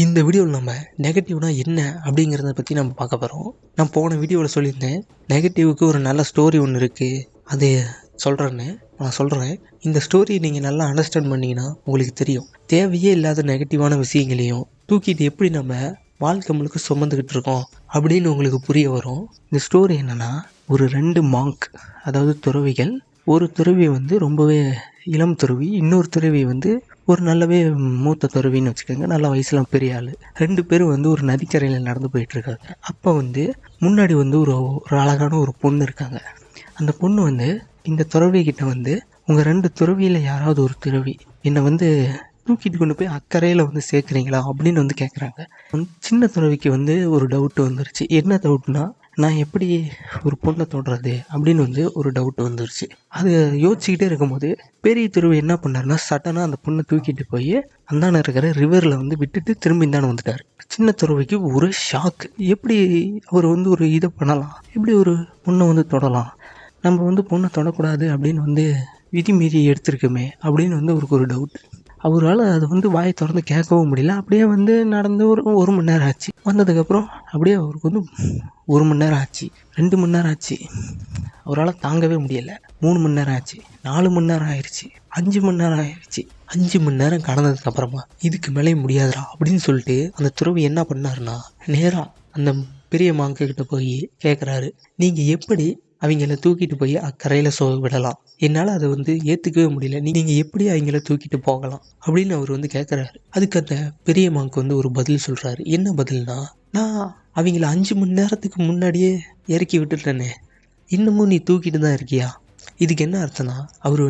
இந்த வீடியோவில் நம்ம நெகட்டிவ்னா என்ன அப்படிங்கிறத பற்றி நம்ம பார்க்க போகிறோம். நான் போன வீடியோவில் சொல்லியிருந்தேன், நெகட்டிவ்க்கு ஒரு நல்ல ஸ்டோரி ஒன்று இருக்குது, அது சொல்கிறேன்னு. நான் சொல்கிறேன், இந்த ஸ்டோரியை நீங்கள் நல்லா அண்டர்ஸ்டாண்ட் பண்ணிங்கன்னா உங்களுக்கு தெரியும். தேவையே இல்லாத நெகட்டிவான விஷயங்களையும் தூக்கிட்டு எப்படி நம்ம வாழ்க்கை முழுக்க சுமந்துக்கிட்டு இருக்கோம் அப்படின்னு உங்களுக்கு புரிய வரும். இந்த ஸ்டோரி என்னென்னா, ஒரு 2 மாங்க், அதாவது துறவிகள். ஒரு துறவி ரொம்பவே இளம் துறவி, இன்னொரு துறவி ஒரு நல்லாவே மூத்த துறவின்னு வச்சுக்கோங்க, நல்ல வயசுலாம் பெரிய ஆள். 2 பேரும் ஒரு நதிக்கரையில் நடந்து போயிட்டுருக்காங்க. அப்போ முன்னாடி ஒரு அழகான ஒரு பொண்ணு இருக்காங்க. அந்த பொண்ணு இந்த துறவிக்கிட்ட உங்கள் 2 துறவியில் யாராவது ஒரு துறவி என்னை தூக்கிட்டு கொண்டு போய் அக்கறையில் சேர்க்குறீங்களா அப்படின்னு கேட்குறாங்க. சின்ன துறவிக்கு ஒரு டவுட்டு வந்துருச்சு. என்ன டவுட்னா, நான் எப்படி ஒரு பொண்ணை தொடுறது அப்படின்னு ஒரு டவுட் வந்துருச்சு. அது யோசிச்சுக்கிட்டே இருக்கும்போது பெரிய துறவி என்ன பண்ணாருன்னா, சடனாக அந்த பொண்ணை தூக்கிட்டு போய் அந்தான இருக்கிற ரிவரில் விட்டுட்டு திரும்பி இந்தானே வந்துட்டார். சின்ன துறவிக்கு ஒரு ஷாக். எப்படி அவர் ஒரு இதை பண்ணலாம், எப்படி ஒரு பொண்ணை தொடலாம், நம்ம பொண்ணை தொடக்கூடாது அப்படின்னு விதிமீறி எடுத்திருக்குமே அப்படின்னு அவருக்கு ஒரு டவுட். அவரால் அது வாயை திறந்து கேட்கவும் முடியல. அப்படியே நடந்து ஒரு மணி நேரம் ஆச்சு. வந்ததுக்கப்புறம் அப்படியே அவருக்கு 1 மணி நேரம் ஆச்சு, 2 மணி நேரம் ஆச்சு. அவரால் தாங்கவே முடியலை. 3 மணி நேரம் ஆச்சு, 4 மணி நேரம் ஆயிடுச்சு, 5 மணி நேரம் ஆயிடுச்சு. 5 மணி நேரம் கடந்ததுக்கு அப்புறமா இதுக்கு மேலே முடியாதுடா அப்படின்னு சொல்லிட்டு அந்த துறவி என்ன பண்ணாருன்னா, நேராக அந்த பெரிய மாங்கிட்ட போய் கேட்குறாரு, நீங்கள் எப்படி அவங்கள தூக்கிட்டு போய் அக்கறையில் விடலாம், என்னால் அதை ஏற்றுக்கவே முடியல, நீங்கள் எப்படி அவங்கள தூக்கிட்டு போகலாம் அப்படின்னு அவர் கேட்குறாரு. அதுக்கு அந்த பெரிய மாங்க் ஒரு பதில் சொல்கிறாரு. என்ன பதில்னா, நான் அவங்கள 5 மணி நேரத்துக்கு முன்னாடியே இறக்கி விட்டுட்டேனே, இன்னமும் நீ தூக்கிட்டு தான் இருக்கியா? இதுக்கு என்ன அர்த்தம்னா, அவர்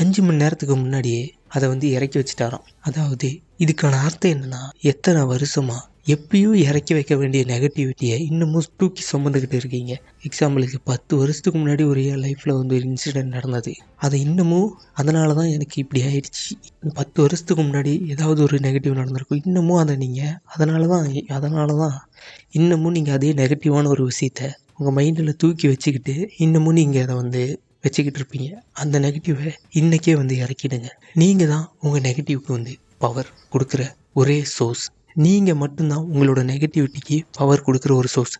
5 மணி நேரத்துக்கு முன்னாடியே அதை இறக்கி வச்சுட்டாராம். அதாவது இதுக்கான அர்த்தம் என்னன்னா, எத்தனை வருஷமா எப்பயும் இறக்கி வைக்க வேண்டிய நெகட்டிவிட்டியை இன்னமும் தூக்கி சுமந்துக்கிட்டு இருக்கீங்க. எக்ஸாம்பிளுக்கு 10 வருஷத்துக்கு முன்னாடி ஒரு லைஃப்பில் ஒரு இன்சிடென்ட் நடந்தது, அதை இன்னமும் அதனால தான் எனக்கு இப்படி ஆயிடுச்சு. 10 வருஷத்துக்கு முன்னாடி ஏதாவது ஒரு நெகட்டிவ் நடந்திருக்கும், இன்னமும் அதை நீங்கள் அதனால தான் இன்னமும் நீங்கள் அதே நெகட்டிவான ஒரு விஷயத்த உங்கள் மைண்டில் தூக்கி வச்சுக்கிட்டு இன்னமும் நீங்கள் அதை வச்சுக்கிட்டு இருப்பீங்க. அந்த நெகட்டிவை இன்றைக்கே இறக்கிடுங்க. நீங்கள் தான் உங்கள் நெகட்டிவ்க்கு பவர் கொடுக்குற ஒரே சோர்ஸ். நீங்கள் மட்டும்தான் உங்களோட நெகட்டிவிட்டிக்கு பவர் கொடுக்குற ஒரு சோர்ஸ்.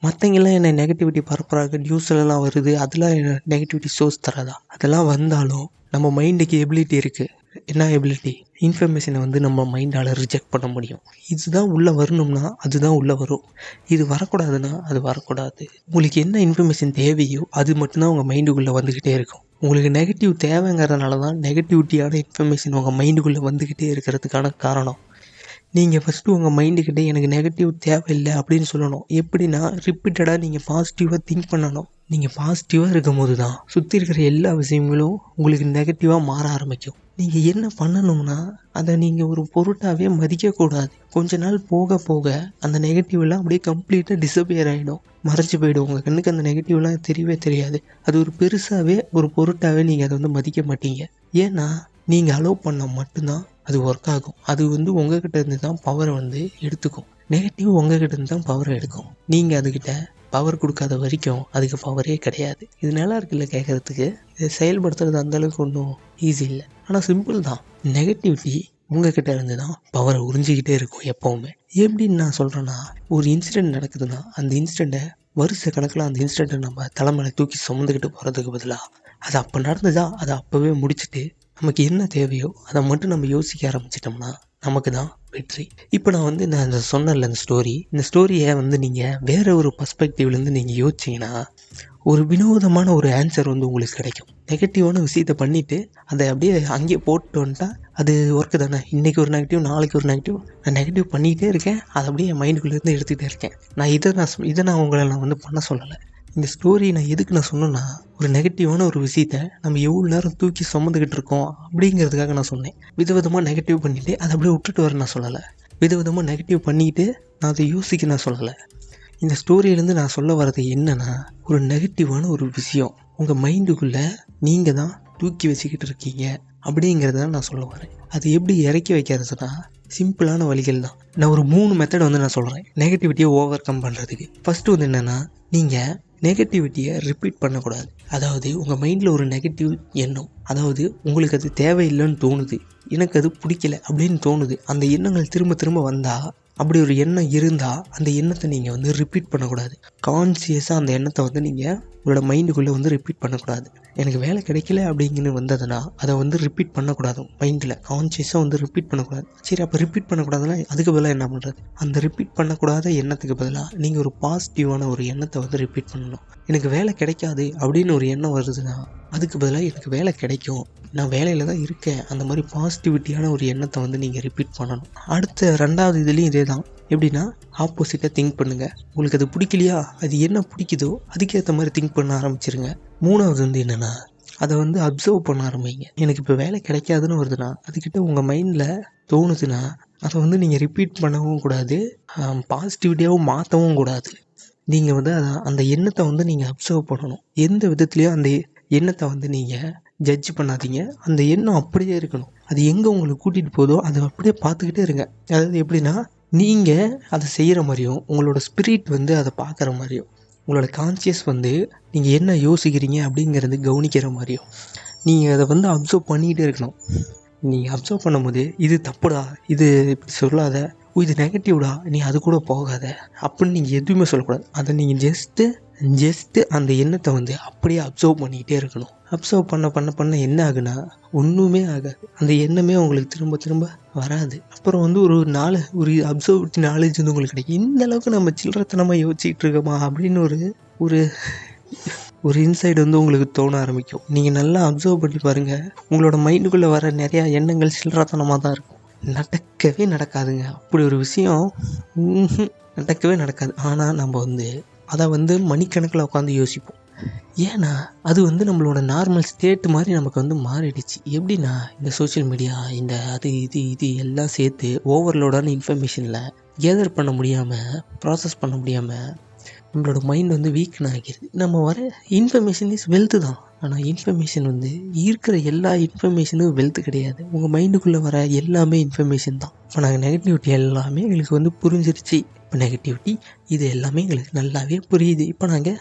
மற்றவங்கெல்லாம் என்ன நெகட்டிவிட்டி பரப்புறாங்க, நியூஸ்லலாம் வருது, அதெல்லாம் நெகட்டிவிட்டி சோர்ஸ் தராதா? அதெல்லாம் வந்தாலும் நம்ம மைண்டுக்கு எபிலிட்டி இருக்குது. என்ன எபிலிட்டி? இன்ஃபர்மேஷனை நம்ம மைண்டால் ரிஜெக்ட் பண்ண முடியும். இதுதான் உள்ளே வரணும்னா அதுதான் உள்ளே வரும், இது வரக்கூடாதுன்னா அது வரக்கூடாது. உங்களுக்கு என்ன இன்ஃபர்மேஷன் தேவையோ அது மட்டும்தான் உங்கள் மைண்டுக்குள்ளே வந்துக்கிட்டே இருக்கும். உங்களுக்கு நெகட்டிவ் தேவைங்கிறதுனால தான் நெகட்டிவிட்டியான இன்ஃபர்மேஷன் உங்கள் மைண்டுக்குள்ளே வந்துக்கிட்டே இருக்கிறதுக்கான காரணம். நீங்கள் ஃபஸ்ட்டு உங்கள் மைண்டுக்கிட்டே எனக்கு நெகட்டிவ் தேவையில்லை அப்படின்னு சொல்லணும். எப்படின்னா, ரிப்பீட்டடாக நீங்கள் பாசிட்டிவாக திங்க் பண்ணணும். நீங்கள் பாசிட்டிவாக இருக்கும் போது தான் சுற்றி இருக்கிற எல்லா விஷயங்களும் உங்களுக்கு நெகட்டிவாக மாற ஆரம்பிக்கும். நீங்கள் என்ன பண்ணணும்னா, அதை நீங்கள் ஒரு பொருட்டாகவே மதிக்கக்கூடாது. கொஞ்ச நாள் போக போக அந்த நெகட்டிவ்லாம் அப்படியே கம்ப்ளீட்டாக டிஸப்பியர் ஆகிடும், மறைச்சி போயிடும். உங்கள் கண்ணுக்கு அந்த நெகட்டிவ்லாம் தெரியவே தெரியாது. அது ஒரு பெருசாகவே ஒரு பொருட்டாகவே நீங்கள் அதை மதிக்க மாட்டீங்க. ஏன்னா நீங்கள் அலோவ் பண்ணால் மட்டும்தான் அது ஒர்க் ஆகும். அது உங்ககிட்ட இருந்து தான் பவரை எடுத்துக்கும். நெகட்டிவ் உங்ககிட்ட இருந்து தான் பவரை எடுக்கும். நீங்கள் அதுக்கிட்ட பவர் கொடுக்காத வரைக்கும் அதுக்கு பவரே கிடையாது. இது நல்லா இருக்குல்ல கேட்குறதுக்கு? இதை செயல்படுத்துறது அந்தளவுக்கு ஒன்றும் ஈஸி இல்லை, ஆனால் சிம்பிள் தான். நெகட்டிவிட்டி உங்ககிட்ட இருந்து தான் பவரை உறிஞ்சிக்கிட்டே இருக்கும் எப்போவுமே. எப்படின்னு நான் சொல்கிறேன்னா, ஒரு இன்சிடெண்ட் நடக்குதுன்னா அந்த இன்சிடெண்ட்டை வருஷ கணக்கில் அந்த இன்சிடெண்ட்டை நம்ம தலைமையில தூக்கி சுமந்துக்கிட்டு போகிறதுக்கு பதிலாக அது அப்போ நடந்துதா அதை அப்போவே முடிச்சுட்டு நமக்கு என்ன தேவையோ அதை மட்டும் நம்ம யோசிக்க ஆரம்பிச்சிட்டோம்னா நமக்கு தான் வெற்றி. இப்போ நான் சொன்னேன்ல இந்த ஸ்டோரியை நீங்கள் வேறு ஒரு பர்ஸ்பெக்டிவ்லேருந்து நீங்கள் யோசிச்சிங்கன்னா ஒரு வினோதமான ஒரு ஆன்சர் உங்களுக்கு கிடைக்கும். நெகட்டிவான விஷயத்தை பண்ணிவிட்டு அதை அப்படியே அங்கேயே போட்டு வந்துட்டா அது ஒர்க்கு தானே. இன்றைக்கி ஒரு நெகட்டிவ், நாளைக்கு ஒரு நெகட்டிவ், நான் நெகட்டிவ் பண்ணிக்கிட்டே இருக்கேன், அதை அப்படியே என் மைண்டுக்குள்ளேருந்து எடுத்துக்கிட்டே இருக்கேன். இதை உங்களை பண்ண சொல்லலை. இந்த ஸ்டோரி நான் எதுக்கு சொன்னேன்னா, ஒரு நெகட்டிவான ஒரு விஷயத்த நம்ம எவ்வளோ நேரம் தூக்கி சுமந்துக்கிட்டு இருக்கோம் அப்படிங்கிறதுக்காக நான் சொன்னேன். விதவிதமாக நெகட்டிவ் பண்ணிவிட்டு அதை அப்படியே விட்டுட்டு வரேன் நான் சொல்லலை. விதவிதமாக நெகட்டிவ் பண்ணிக்கிட்டு நான் அதை யோசிக்க நான் சொல்லலை. இந்த ஸ்டோரியிலேருந்து நான் சொல்ல வர்றது என்னென்னா, ஒரு நெகட்டிவான ஒரு விஷயம் உங்கள் மைண்டுக்குள்ளே நீங்கள் தான் தூக்கி வச்சுக்கிட்டு இருக்கீங்க அப்படிங்கிறத நான் சொல்ல வரேன். அது எப்படி இறக்கி வைக்கிறதுனா, சிம்பிளான வழிகள் தான். நான் ஒரு 3 மெத்தட் நான் சொல்கிறேன் நெகட்டிவிட்டியை ஓவர் கம் பண்ணுறதுக்கு. ஃபஸ்ட்டு என்னென்னா, நீங்கள் நெகட்டிவிட்டியை ரிப்பீட் பண்ணக்கூடாது. அதாவது உங்கள் மைண்டில் ஒரு நெகட்டிவ் எண்ணம், அதாவது உங்களுக்கு அது தேவையில்லைன்னு தோணுது, எனக்கு அது பிடிக்கல அப்படின்னு தோணுது, அந்த எண்ணங்கள் திரும்ப திரும்ப வந்தால், அப்படி ஒரு எண்ணம் இருந்தால் அந்த எண்ணத்தை நீங்கள் வந்து ரிப்பீட் பண்ணக்கூடாது. கான்சியஸாக அந்த எண்ணத்தை வந்து நீங்கள் உங்களோட மைண்டுக்குள்ளே வந்து ரிப்பீட் பண்ணக்கூடாது. எனக்கு வேலை கிடைக்கல அப்படிங்கன்னு வந்ததுன்னா அதை வந்து ரிப்பீட் பண்ணக்கூடாது. மைண்டில் கான்சியஸாக வந்து ரிப்பீட் பண்ணக்கூடாது. சரி, அப்போ ரிப்பீட் பண்ணக்கூடாதுன்னா அதுக்கு பதிலாக என்ன பண்ணுறது? அந்த ரிப்பீட் பண்ணக்கூடாத எண்ணத்துக்கு பதிலாக நீங்கள் ஒரு பாசிட்டிவான ஒரு எண்ணத்தை வந்து ரிப்பீட் பண்ணணும். எனக்கு வேலை கிடைக்காது அப்படின்னு ஒரு எண்ணம் வருதுன்னா அதுக்கு பதிலாக எனக்கு வேலை கிடைக்கும், நான் வேலையில் தான் இருக்கேன், அந்த மாதிரி பாசிட்டிவிட்டியான ஒரு எண்ணத்தை வந்து நீங்கள் ரிப்பீட் பண்ணணும். அடுத்த 2வது இதுலேயும் இதே தான். எப்படின்னா, ஆப்போசிட்டாக திங்க் பண்ணுங்கள். உங்களுக்கு அது பிடிக்கலையா, அது என்ன பிடிக்குதோ அதுக்கேற்ற மாதிரி திங்க் பண்ண ஆரம்பிச்சிருங்க. 3வது வந்து என்னென்னா, அதை வந்து அப்சர்வ் பண்ண ஆரம்பிங்க. எனக்கு இப்போ வேலை கிடைக்காதுன்னு வருதுன்னா, அதுக்கிட்ட உங்கள் மைண்டில் தோணுதுன்னா அதை வந்து நீங்கள் ரிப்பீட் பண்ணவும் கூடாது, பாசிட்டிவிட்டியாகவும் மாற்றவும் கூடாது. நீங்கள் வந்து அந்த எண்ணத்தை வந்து நீங்கள் அப்சர்வ் பண்ணணும். எந்த விதத்துலேயும் அந்த எண்ணத்தை வந்து நீங்கள் ஜட்ஜ் பண்ணாதீங்க. அந்த எண்ணம் அப்படியே இருக்கணும். அது எங்கே உங்களுக்கு கூட்டிகிட்டு போதோ அதை அப்படியே பார்த்துக்கிட்டே இருங்க. அதாவது எப்படின்னா, நீங்கள் அதை செய்கிற மாதிரியும் உங்களோட ஸ்பிரிட் வந்து அதை பார்க்குற மாதிரியும், உங்களோட கான்சியஸ் வந்து நீங்கள் என்ன யோசிக்கிறீங்க அப்படிங்கிறது கவனிக்கிற மாதிரியும் நீங்கள் அதை வந்து அப்சர்வ் பண்ணிக்கிட்டே இருக்கணும். நீங்கள் அப்சர்வ் பண்ணும்போது இது தப்புடா, இது இப்படி சொல்லாத, இது நெகட்டிவ்டா, நீ அது கூட போகாத அப்படின்னு நீங்கள் எதுவுமே சொல்லக்கூடாது. அதை நீங்கள் ஜஸ்ட்டு அந்த எண்ணத்தை வந்து அப்படியே அப்சர்வ் பண்ணிக்கிட்டே இருக்கணும். அப்சர்வ் பண்ண என்ன ஆகுனா, ஒன்றுமே ஆகாது. அந்த எண்ணமே உங்களுக்கு திரும்ப திரும்ப வராது. அப்புறம் வந்து ஒரு அப்சர்வ் நாலேஜ் வந்து உங்களுக்கு கிடைக்கும். இந்த அளவுக்கு நம்ம சில்லறத்தனமாக யோசிச்சுட்டு இருக்கோமா அப்படின்னு ஒரு இன்சைடு வந்து உங்களுக்கு தோண ஆரம்பிக்கும். நீங்கள் நல்லா அப்சர்வ் பண்ணி பாருங்கள். உங்களோட மைண்டுக்குள்ளே வர நிறையா எண்ணங்கள் சில்லறத்தனமாக தான் இருக்கும். நடக்கவே நடக்காதுங்க. அப்படி ஒரு விஷயம் நடக்கவே நடக்காது. ஆனால் நம்ம வந்து அதை வந்து மணிக்கணக்கில் உட்காந்து யோசிப்போம். ஏன்னா அது வந்து நம்மளோட நார்மல் ஸ்டேட்டு மாதிரி நமக்கு வந்து மாறிடுச்சு. எப்படின்னா, இந்த சோஷியல் மீடியா, இந்த அது இது எல்லாம் சேர்த்து ஓவர்லோடான இன்ஃபர்மேஷனில் கேதர் பண்ண முடியாமல், ப்ராசஸ் பண்ண முடியாமல் நம்மளோட மைண்ட் வந்து வீக்கன் ஆகிடுது. நம்ம வர இன்ஃபர்மேஷன் இஸ் வெல்த்து தான். ஆனால் இன்ஃபர்மேஷன் வந்து இருக்கிற எல்லா இன்ஃபர்மேஷனும் வெல்த்து கிடையாது. உங்கள் மைண்டுக்குள்ளே வர எல்லாமே இன்ஃபர்மேஷன் தான். இப்போ நாங்கள் நெகட்டிவிட்டி எல்லாமே எங்களுக்கு வந்து புரிஞ்சிருச்சு. இப்போ நெகட்டிவிட்டி இது எல்லாமே எங்களுக்கு நல்லாவே புரியுது. இப்போ நாங்கள்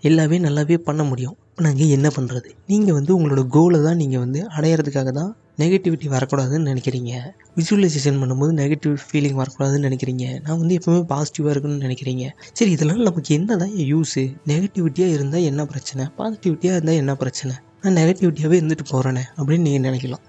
எல்லாமே நல்லாவே பண்ண முடியும். இப்போ நாங்கள் என்ன பண்ணுறது? நீங்கள் வந்து உங்களோட கோலை தான் நீங்கள் வந்து அடையிறதுக்காக தான் நெகட்டிவிட்டி வரக்கூடாதுன்னு நினைக்கிறீங்க. விசுவலைசேஷன் பண்ணும்போது நெகட்டிவ் ஃபீலிங் வரக்கூடாதுன்னு நினைக்கிறீங்க. நான் வந்து எப்போவுமே பாசிட்டிவாக இருக்கணும்னு நினைக்கிறீங்க. சரி, இதெல்லாம் நமக்கு என்ன தான் யூஸு? நெகட்டிவிட்டியாக இருந்தால் என்ன பிரச்சனை, பாசிட்டிவிட்டியாக இருந்தால் என்ன பிரச்சனை? நான் நெகட்டிவிட்டியாகவே இருந்துட்டு போகிறேனே அப்படின்னு நீங்கள் நினைக்கலாம்.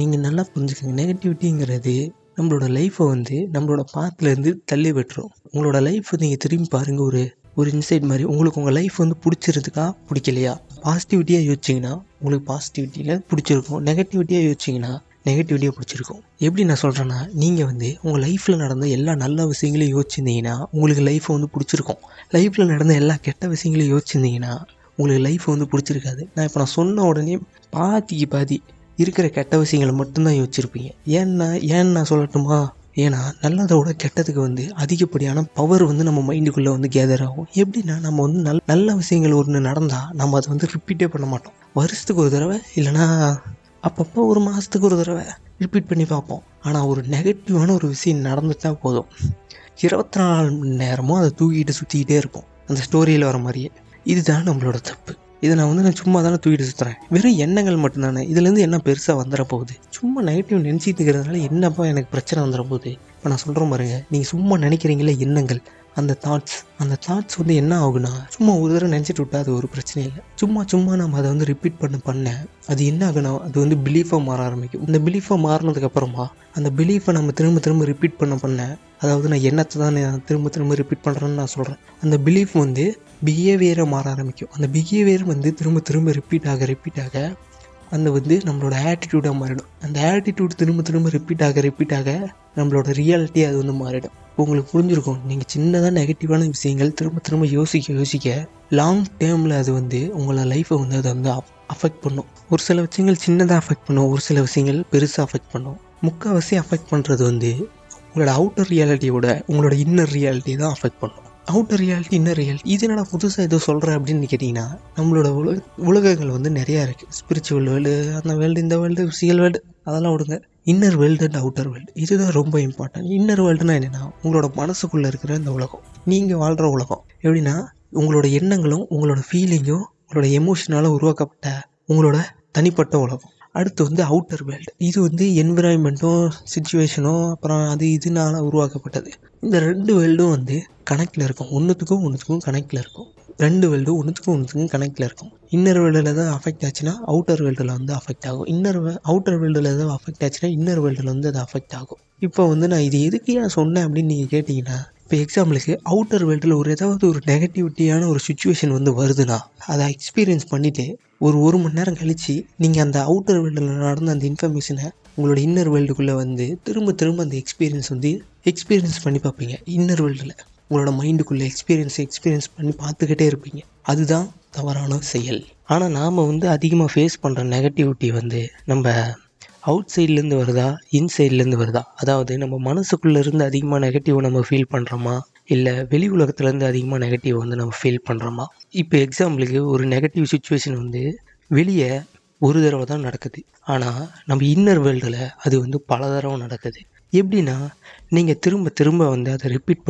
நீங்கள் நல்லா புரிஞ்சுக்கோங்க, நெகட்டிவிட்டிங்கிறது நம்மளோட லைஃப்பை வந்து நம்மளோட பாத்துலேருந்து தள்ளி விட்டுரும். உங்களோட லைஃப்பை நீங்கள் திரும்பி பாருங்கள். ஒரு இன்சைட் மாதிரி உங்களுக்கு உங்கள் லைஃப் வந்து பிடிச்சிருதுக்கா பிடிக்கலையா? பாசிட்டிவிட்டியாக யோசிச்சிங்கன்னா உங்களுக்கு பாசிட்டிவிட்டியில் பிடிச்சிருக்கும், நெகட்டிவிட்டியாக யோசிச்சிங்கன்னா நெகட்டிவிட்டியாக பிடிச்சிருக்கும். எப்படி நான் சொல்கிறேன்னா, நீங்கள் வந்து உங்கள் லைஃப்பில் நடந்த எல்லா நல்ல விஷயங்களையும் யோசிச்சிருந்தீங்கன்னா உங்களுக்கு லைஃப்பை வந்து பிடிச்சிருக்கும். லைஃப்பில் நடந்த எல்லா கெட்ட விஷயங்களையும் யோசிச்சிருந்தீங்கன்னா உங்களுக்கு லைஃப்பை வந்து பிடிச்சிருக்காது. நான் சொன்ன உடனே பாதிக்கு பாதி இருக்கிற கெட்ட விஷயங்களை மட்டும்தான் யோசிச்சிருப்பீங்க. ஏன்னு நான் சொல்லட்டுமா? ஏன்னா நல்லதோட கெட்டதுக்கு வந்து அதிகப்படியான பவர் வந்து நம்ம மைண்டுக்குள்ளே வந்து கேதர் ஆகும். எப்படின்னா, நம்ம வந்து நல்ல விஷயங்கள் ஒன்று நடந்தால் நம்ம அதை வந்து ரிப்பீட்டே பண்ண மாட்டோம். வருஷத்துக்கு ஒரு தடவை இல்லைனா அப்பப்போ ஒரு மாதத்துக்கு ஒரு தடவை ரிப்பீட் பண்ணி பார்ப்போம். ஆனால் ஒரு நெகட்டிவான ஒரு விஷயம் நடந்துட்டால் போதும், 24 மணி நேரமும் அதை தூக்கிட்டு சுற்றிக்கிட்டே இருப்போம், அந்த ஸ்டோரியில் வர மாதிரியே. இதுதான் நம்மளோட தப்பு. இதை நான் சும்மா தானே தூக்கிட்டு சுற்றுறேன், வெறும் எண்ணங்கள் மட்டும்தானே, இதுலேருந்து என்ன பெருசாக வந்துட போகுது? சும்மா நெகட்டிவ் நினச்சிட்டு இருக்கிறதுனால என்னப்பா எனக்கு பிரச்சனை வந்துட போகுது? இப்போ நான் சொல்கிறேன் பாருங்க, நீங்கள் சும்மா நினைக்கிறீங்களே எண்ணங்கள், அந்த தாட்ஸ் வந்து என்ன ஆகுனா, சும்மா ஒரு தடவை நினச்சிட்டு விட்டா அது ஒரு பிரச்சனை இல்லை. சும்மா நம்ம அதை வந்து ரிப்பீட் பண்ண அது என்ன ஆகுனா, அது வந்து பிலீஃபாக மாற ஆரம்பிக்கும். இந்த பிலீஃபாக மாறினதுக்கப்புறமா அந்த பிலீஃபை நம்ம திரும்ப ரிப்பீட் பண்ண, அதாவது நான் எண்ணத்தை தான் நான் திரும்ப ரிப்பீட் பண்ணுறேன்னு நான் சொல்கிறேன். அந்த பிலீஃப் வந்து பிஹேவியராக மாற ஆரம்பிக்கும். அந்த பிஹேவியர் வந்து திரும்ப ரிப்பீட் ஆக அந்த வந்து நம்மளோட ஆட்டிடியூடாக மாறிடும். அந்த ஆட்டிடியூட் திரும்ப ரிப்பீட் ஆக நம்மளோட ரியாலிட்டி அது வந்து மாறிடும். உங்களுக்கு புரிஞ்சிருக்கும், நீங்கள் சின்னதாக நெகட்டிவான விஷயங்கள் திரும்ப யோசிக்க லாங் டேர்மில் அது வந்து உங்களோட லைஃப்பை வந்து அதை வந்து அஃபெக்ட் பண்ணும். ஒரு சில விஷயங்கள் சின்னதாக அஃபெக்ட் பண்ணும், ஒரு சில விஷயங்கள் பெருசாக அஃபெக்ட் பண்ணும். முக்கால்வாசி அஃபெக்ட் பண்ணுறது வந்து உங்களோட அவுட்டர் ரியாலிட்டியோட உங்களோட இன்னர் ரியாலிட்டி தான் அஃபெக்ட் பண்ணும். அவுட்டர் ரியாலிட்டி, இன்னர் ரியாலிட்டி, இது என்னடா புதுசாக ஏதோ சொல்கிறேன் அப்படின்னு கேட்டிங்கன்னா, நம்மளோட உலகங்கள் வந்து நிறையா இருக்குது. ஸ்பிரிச்சுவல் வேர்ல்டு, அந்த வேர்ல்டு, இந்த வேர்ல்டு, ஃபிசிக்கல் வேர்ல்டு, அதெல்லாம் விடுங்க. Inner world and outer world, இதுதான் ரொம்ப இம்பார்ட்டன்ட். இன்னர் வேர்ல்டுனா என்னென்னா, உங்களோட மனசுக்குள்ளே இருக்கிற இந்த உலகம், நீங்கள் வாழ்கிற உலகம். எப்படின்னா, உங்களோட எண்ணங்களும் உங்களோட ஃபீலிங்கும் உங்களோட எமோஷனால் உருவாக்கப்பட்ட உங்களோட தனிப்பட்ட உலகம். அடுத்து வந்து அவுட்டர் வேர்ல்டு. இது வந்து என்விரான்மெண்ட்டும் சிச்சுவேஷனும் அப்புறம் அது இதனால உருவாக்கப்பட்டது. இந்த 2 வேர்ல்டும் வந்து கனெக்டில் இருக்கும். ஒன்றுத்துக்கும் கனெக்டில் இருக்கும். 2 வேர்ல்டும் ஒன்றுத்துக்கும் கனெக்டில் இருக்கும். இன்னர் வேர்ல்டில் தான் அஃபெக்ட் ஆச்சுன்னா அவுட்டர் வேர்ல்டில் வந்து அஃபெக்ட் ஆகும். அவுட்டர் வேர்ல்டில் ஏதாவது அஃபெக்ட் ஆச்சுன்னா இன்னர் வேர்ல்டில் வந்து அது அஃபெக்ட் ஆகும். இப்போ வந்து நான் இது எதுக்கு ஏன் சொன்னேன் அப்படின்னு நீங்கள் கேட்டிங்கன்னா, இப்போ எக்ஸாம்பிளுக்கு அவுட்டர் வேர்ல்டில் ஏதாவது ஒரு நெகட்டிவிட்டியான ஒரு சுச்சுவேஷன் வந்து வருதுன்னா அதை எக்ஸ்பீரியன்ஸ் பண்ணிவிட்டு ஒரு மணி நேரம் கழித்து நீங்கள் அந்த அவுட்டர் வேர்ல்டில் நடந்த அந்த இன்ஃபர்மேஷனை உங்களோட இன்னர் வேர்ல்டுக்குள்ளே வந்து திரும்ப அந்த எக்ஸ்பீரியன்ஸ் பண்ணி பார்ப்பீங்க. இன்னர் வேர்ல்டில் உங்களோட மைண்டுக்குள்ளே எக்ஸ்பீரியன்ஸ் பண்ணி பார்த்துக்கிட்டே இருப்பீங்க. அதுதான் தவறான செயல். ஆனால் நாம் வந்து அதிகமாக ஃபேஸ் பண்ணுற நெகட்டிவிட்டி வந்து நம்ம அவுட் சைட்லேருந்து வருதா இன்சைட்லேருந்து வருதா, அதாவது நம்ம மனசுக்குள்ளேருந்து அதிகமாக நெகட்டிவ் நம்ம ஃபீல் பண்ணுறோமா இல்லை வெளி உலகத்துலேருந்து அதிகமாக நெகட்டிவ் வந்து நம்ம ஃபீல் பண்ணுறோமா. இப்போ எக்ஸாம்பிளுக்கு ஒரு நெகட்டிவ் சுச்சுவேஷன் வந்து வெளியே ஒரு தடவை தான் நடக்குது, ஆனால் நம்ம இன்னர் வேர்ல்டில் அது வந்து பல தடவை நடக்குது. எப்படின்னா நீங்கள் திரும்ப வந்து அதை ரிப்பீட்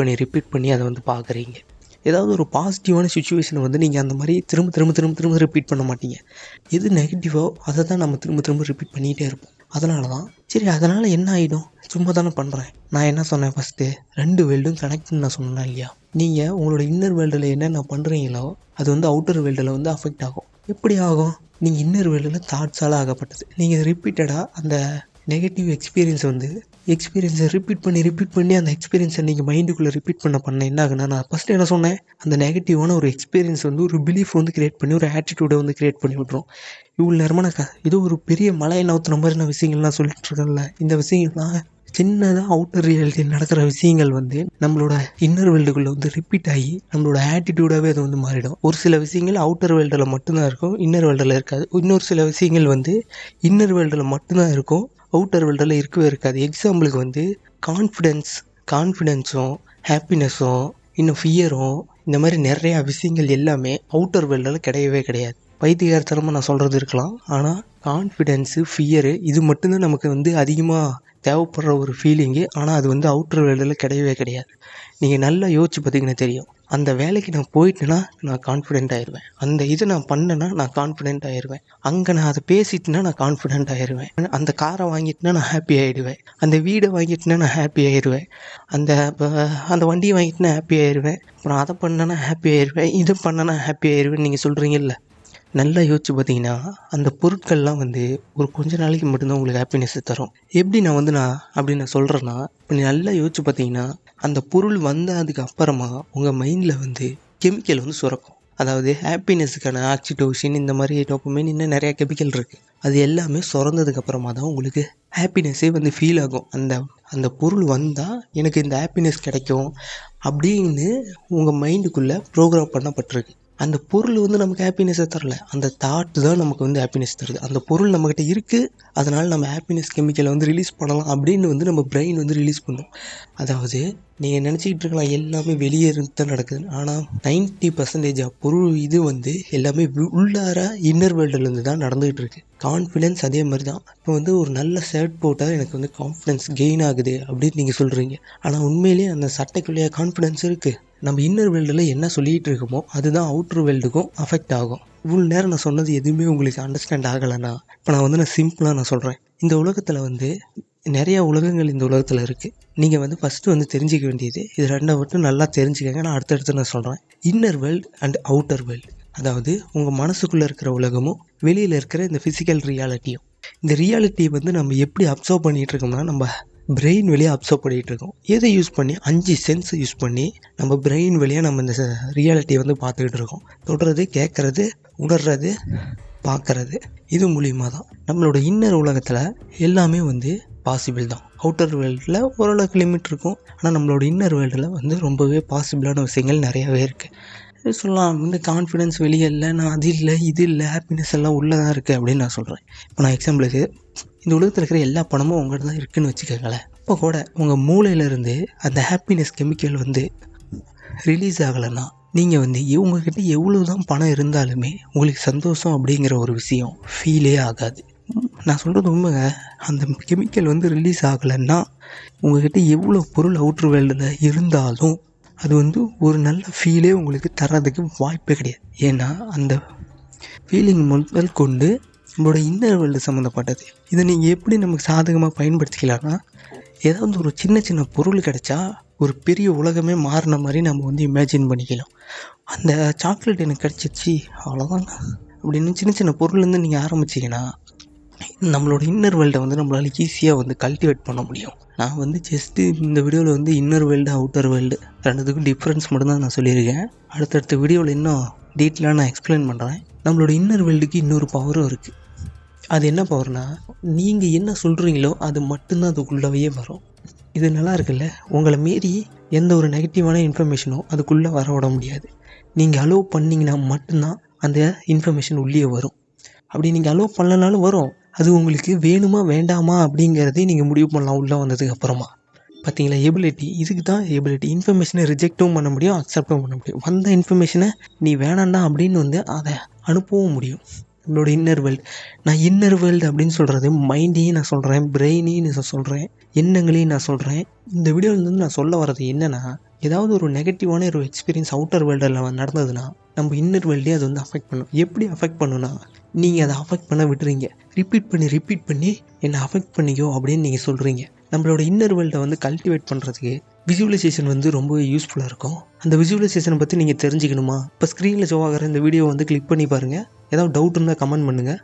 பண்ணி அதை வந்து பார்க்குறீங்க. ஏதாவது ஒரு பாசிட்டிவான சுச்சுவேஷனை வந்து நீங்கள் அந்த மாதிரி திரும்ப ரிப்பீட் பண்ண மாட்டீங்க. எது நெகட்டிவோ அதை தான் நம்ம திரும்ப ரிப்பீட் பண்ணிகிட்டே இருப்போம். அதனால தான் சரி, அதனால் என்ன ஆகிடும், சும்மா தானே பண்ணுறேன். நான் என்ன சொன்னேன் ஃபஸ்ட்டு, 2 வேர்ல்டும் கனெக்ட்னு நான் சொன்னேன் இல்லையா. நீங்கள் உங்களோட இன்னர் வேர்ல்டில் என்னென்ன பண்ணுறீங்களோ அது வந்து அவுட்டர் வேர்ல்டில் வந்து அஃபெக்ட் ஆகும். எப்படி ஆகும், நீங்கள் இன்னர் வேர்ல்டில் தாட்ஸால் ஆகப்பட்டது. நீங்கள் ரிப்பீட்டடாக அந்த நெகட்டிவ் எக்ஸ்பீரியன்ஸை ரிப்பீட் பண்ணி அந்த எக்ஸ்பீரியன்ஸை நீங்கள் மைண்டுக்குள்ளே ரிப்பீட் பண்ண என்ன ஆகுனா, நான் ஃபஸ்ட்டு என்ன சொன்னேன், அந்த நெகட்டிவான ஒரு எக்ஸ்பீரியன்ஸ் வந்து ஒரு பிலீஃப் வந்து க்ரியேட் பண்ணி ஒரு ஆட்டிடியூடை வந்து க்ரியேட் பண்ணி விட்ரும். இவ்வளோ நேரமாக நான் ஏதோ ஒரு பெரிய மலையை நவுத்துற மாதிரி நான் விஷயங்கள்லாம் சொல்லிட்டு இருக்கேன்ல. இந்த விஷயங்கள்லாம் சின்னதாக அவுட்டர் ரியாலிட்டியில் நடக்கிற விஷயங்கள் வந்து நம்மளோட இன்னர் வேர்ல்டுக்குள்ளே வந்து ரிப்பீட் ஆகி நம்மளோட ஆட்டிடியூடாகவே அது வந்து மாறிடும். ஒரு சில விஷயங்கள் அவுட்டர் வேர்ல்டில் மட்டும்தான் இருக்கும், இன்னர் வேர்ல்டில் இருக்காது. இன்னொரு சில விஷயங்கள் வந்து இன்னர் வேர்ல்டில் மட்டும்தான் இருக்கும், அவுட்டர் வேர்ல்டில் இருக்கவே இருக்காது. எக்ஸாம்பிளுக்கு வந்து கான்ஃபிடென்ஸும் ஹாப்பினஸும் இன்னும் ஃபியரும் இந்த மாதிரி நிறையா விஷயங்கள் எல்லாமே அவுட்டர் வேர்ல்டில் கிடையவே கிடையாது. பைத்தியகாரத்தனமாக நான் சொல்கிறது இருக்கலாம், ஆனால் கான்ஃபிடென்ஸு ஃபியரு இது மட்டும்தான் நமக்கு வந்து அதிகமாக தேவைப்படுற ஒரு ஃபீலிங்கு. ஆனால் அது வந்து அவுட்டர் வேர்ல்டில் கிடையவே கிடையாது. நீங்கள் நல்லா யோசிச்சு பார்த்தீங்கன்னா தெரியும். அந்த வேலைக்கு நான் போயிட்டேன்னா நான் கான்ஃபிடென்ட் ஆயிடுவேன், அந்த இதை நான் பண்ணேன்னா நான் கான்ஃபிடென்ட் ஆயிடுவேன், அங்கே நான் அதை பேசிட்டேன்னா நான் கான்ஃபிடென்ட் ஆயிடுவேன், அந்த காரை வாங்கிட்டேன்னா நான் ஹாப்பி ஆகிடுவேன், அந்த வீடை வாங்கிட்டேன்னா நான் ஹாப்பி ஆயிடுவேன், அந்த வண்டியை வாங்கிட்டேன்னா ஹாப்பி ஆயிடுவேன், அப்புறம் அதை பண்ணேன்னா ஹாப்பி ஆயிடுவேன், இதை பண்ணேன்னா ஹாப்பி ஆயிடுவேன். நீங்கள் சொல்கிறீங்கல்ல, நல்லா யோசிச்சு பார்த்தீங்கன்னா அந்த பொருட்கள்லாம் வந்து ஒரு கொஞ்ச நாளைக்கு மட்டும்தான் உங்களுக்கு ஹாப்பினஸ்ஸை தரும். எப்படி நான் அப்படி நான் சொல்கிறேன்னா, இப்போ நீ நல்லா யோசிச்சு பார்த்தீங்கன்னா அந்த பொருள் வந்ததுக்கு அப்புறமா உங்கள் மைண்டில் வந்து கெமிக்கல் வந்து சுரக்கும். அதாவது ஹாப்பினஸுக்கான ஆக்சிடோசின் இந்த மாதிரி டோபமைன் இன்னும் நிறையா கெமிக்கல் இருக்குது. அது எல்லாமே சுரந்ததுக்கு அப்புறமா தான் உங்களுக்கு ஹாப்பினஸ்ஸே வந்து ஃபீல் ஆகும். அந்த பொருள் வந்தால் எனக்கு இந்த ஹாப்பினஸ் கிடைக்கும் அப்படின்னு உங்கள் மைண்டுக்குள்ளே ப்ரோக்ராம் பண்ணப்பட்டிருக்கு. அந்த பொருள் வந்து நமக்கு ஹாப்பினஸை தரல, அந்த தாட்டு தான் நமக்கு வந்து ஹாப்பினஸ் தருது. அந்த பொருள் நம்மக்கிட்ட இருக்குது, அதனால் நம்ம ஹாப்பினஸ் கெமிக்கலை வந்து ரிலீஸ் பண்ணலாம் அப்படின்னு வந்து நம்ம பிரெயின் வந்து ரிலீஸ் பண்ணும். அதாவது நீங்கள் நினச்சிக்கிட்டு இருக்கலாம் எல்லாமே வெளியே இருந்து தான் நடக்குது, ஆனால் 90% பொருள் இது வந்து எல்லாமே உள்ளார இன்னர் வேர்ல்டுலேருந்து தான் நடந்துகிட்டு இருக்குது. கான்ஃபிடென்ஸ் அதே மாதிரி தான். இப்போ வந்து ஒரு நல்ல ஷர்ட் போட்டால் எனக்கு வந்து கான்ஃபிடென்ஸ் கெயின் ஆகுது அப்படின்னு நீங்கள் சொல்கிறீங்க, ஆனால் உண்மையிலேயே அந்த சட்டைக்குள்ளேயே கான்ஃபிடென்ஸ் இருக்குது. நம்ம இன்னர் வேர்ல்டில் என்ன சொல்லிகிட்டு இருக்கோமோ அதுதான் அவுட்ரு வேர்ல்டுக்கும் அஃபெக்ட் ஆகும். இவ்வளோ நேரம் நான் சொன்னது எதுவுமே உங்களுக்கு அண்டர்ஸ்டாண்ட் ஆகலைன்னா இப்போ நான் சிம்பிளாக நான் சொல்கிறேன். இந்த உலகத்தில் வந்து நிறையா உலகங்கள் இந்த உலகத்தில் இருக்குது. நீங்கள் வந்து ஃபஸ்ட்டு வந்து தெரிஞ்சிக்க வேண்டியது இது 2 மட்டும் நல்லா தெரிஞ்சுக்கங்க. நான் அடுத்தடுத்து நான் சொல்கிறேன். Inner world and outer world, அதாவது உங்கள் மனசுக்குள்ளே இருக்கிற உலகமும் வெளியில் இருக்கிற இந்த ஃபிசிக்கல் ரியாலிட்டியும். இந்த ரியாலிட்டியை வந்து நம்ம எப்படி அப்சர்வ் பண்ணிகிட்டு இருக்கோம்னா நம்ம பிரெயின் வழியாக அப்சர்வ் பண்ணிகிட்டு இருக்கோம். எதை யூஸ் பண்ணி 5 சென்ஸை யூஸ் பண்ணி நம்ம பிரெயின் வழியாக நம்ம இந்த ரியாலிட்டியை வந்து பார்த்துக்கிட்டு இருக்கோம். தொடுறது, கேட்குறது, உணர்றது, பார்க்குறது, இது மூலியமாக தான் நம்மளோட இன்னர் உலகத்தில் எல்லாமே வந்து பாசிபிள் தான். அவுட்டர் வேர்ல்டில் ஓரளவுக்கு லிமிட் இருக்கும், ஆனால் நம்மளோட இன்னர் வேர்ல்டில் வந்து ரொம்பவே பாசிபிளான விஷயங்கள் நிறையாவே இருக்குது. சொல்லலாம் வந்து கான்ஃபிடென்ஸ் வெளியே இல்லை, நான் அது இல்லை இது இல்லை, ஹாப்பினஸ் எல்லாம் உள்ளே தான் இருக்குது அப்படின்னு நான் சொல்கிறேன். இப்போ நான் எக்ஸாம்பிளுக்கு இந்த உலகத்தில் இருக்கிற எல்லா பணமும் உங்கள்கிட்ட தான் இருக்குதுன்னு வச்சுக்கோங்களேன். இப்போ கூட உங்கள் மூளையிலேருந்து அந்த ஹாப்பினஸ் கெமிக்கல் வந்து ரிலீஸ் ஆகலைன்னா நீங்கள் வந்து இவங்கக்கிட்ட எவ்வளோ தான் பணம் இருந்தாலுமே உங்களுக்கு சந்தோஷம் அப்படிங்கிற ஒரு விஷயம் ஃபீலே ஆகாது. நான் சொல்கிறது உண்மைங்க. அந்த கெமிக்கல் வந்து ரிலீஸ் ஆகலைன்னா உங்கள்கிட்ட எவ்வளோ பொருள் அவுட்ரு வேர்ல்டில் இருந்தாலும் அது வந்து ஒரு நல்ல ஃபீலே உங்களுக்கு தர்றதுக்கு வாய்ப்பே கிடையாது. ஏன்னா அந்த ஃபீலிங் முதல் கொண்டு நம்மளோட இன்னர் வேர்ல்டு சம்மந்தப்பட்டது. இதை நீங்கள் எப்படி நமக்கு சாதகமாக பயன்படுத்திக்கலாம்னா, ஏதாவது ஒரு சின்ன சின்ன பொருள் கிடைச்சா ஒரு பெரிய உலகமே மாறின மாதிரி நம்ம வந்து இமேஜின் பண்ணிக்கலாம். அந்த சாக்லேட் எனக்கு கிடச்சிச்சு அவ்வளோதான் அப்படின்னு சின்ன சின்ன பொருள்லேருந்து நீங்கள் ஆரம்பிச்சிங்கன்னா நம்மளோட இன்னர் வேர்ல்டை வந்து நம்மளால் ஈஸியாக வந்து கல்டிவேட் பண்ண முடியும். நான் வந்து ஜஸ்ட்டு இந்த வீடியோவில் வந்து இன்னர் வேர்ல்டு அவுட்டர் வேர்ல்டு ரெண்டுத்துக்கும் டிஃப்ரென்ஸ் மட்டும்தான் நான் சொல்லியிருக்கேன். அடுத்தடுத்த வீடியோவில் இன்னும் டீட்டெயிலாக நான் எக்ஸ்பிளைன் பண்ணுறேன். நம்மளோட இன்னர் வேர்ல்டுக்கு இன்னொரு பவரும் இருக்குது. அது என்ன பவர்னால், நீங்கள் என்ன சொல்கிறீங்களோ அது மட்டும்தான் அதுக்குள்ளவே வரும். இது நல்லா இருக்குல்ல? உங்களை மீறி எந்த ஒரு நெகட்டிவான இன்ஃபர்மேஷனும் அதுக்குள்ளே வர விட முடியாது. நீங்கள் அலோவ் பண்ணிங்கன்னா மட்டும்தான் அந்த இன்ஃபர்மேஷன் உள்ளே வரும். அப்படி நீங்கள் அலோவ் பண்ணலனாலும் வரும். அது உங்களுக்கு வேணுமா வேண்டாமா அப்படிங்கிறதையும் நீங்கள் முடிவு பண்ணலாம் உள்ளே வந்ததுக்கு அப்புறமா. பார்த்தீங்களா, எபிலிட்டி. இதுக்கு தான் எபிலிட்டி. இன்ஃபர்மேஷனை ரிஜெக்டும் பண்ண முடியும், அக்செப்டும் பண்ண முடியும். வந்த இன்ஃபர்மேஷனை நீ வேணாண்டா அப்படின்னு வந்து அதை அனுப்பவும் முடியும். நம்மளோட இன்னர் வேர்ல்டு. நான் இன்னர் வேர்ல்டு அப்படின்னு சொல்கிறது மைண்டையும் நான் சொல்கிறேன், பிரெயினையும் நான் சொல்கிறேன், எண்ணங்களையும் நான் சொல்கிறேன். இந்த வீடியோவிலேருந்து நான் சொல்ல வர்றது என்னென்னா, ஏதாவது ஒரு நெகட்டிவான ஒரு எக்ஸ்பீரியன்ஸ் அவுட்டர் வேர்ல்டில் நடந்ததுன்னா நம்ம இன்னர் வேர்ல்டே அது வந்து அஃபெக்ட் பண்ணும். எப்படி அஃபெக்ட் பண்ணுன்னா, நீங்கள் அதை அஃபெக்ட் பண்ண விட்டுறீங்க. ரிப்பீட் பண்ணி என்னை அஃபெக்ட் பண்ணிக்கோ அப்படின்னு நீங்கள் சொல்கிறீங்க. நம்மளோட இன்னர் வேர்ல்டை வந்து கல்டிவேட் பண்ணுறதுக்கு விஜுவலைசேஷன் வந்து ரொம்ப யூஸ்ஃபுல்லாக இருக்கும். அந்த விஜுவலைசேஷனை பற்றி நீங்கள் தெரிஞ்சுக்கணுமா? இப்போ ஸ்க்ரீனில் ஷோ ஆகிற இந்த வீடியோ வந்து கிளிக் பண்ணி பாருங்கள். ஏதாவது டவுட் இருந்தால் கமெண்ட் பண்ணுங்கள்.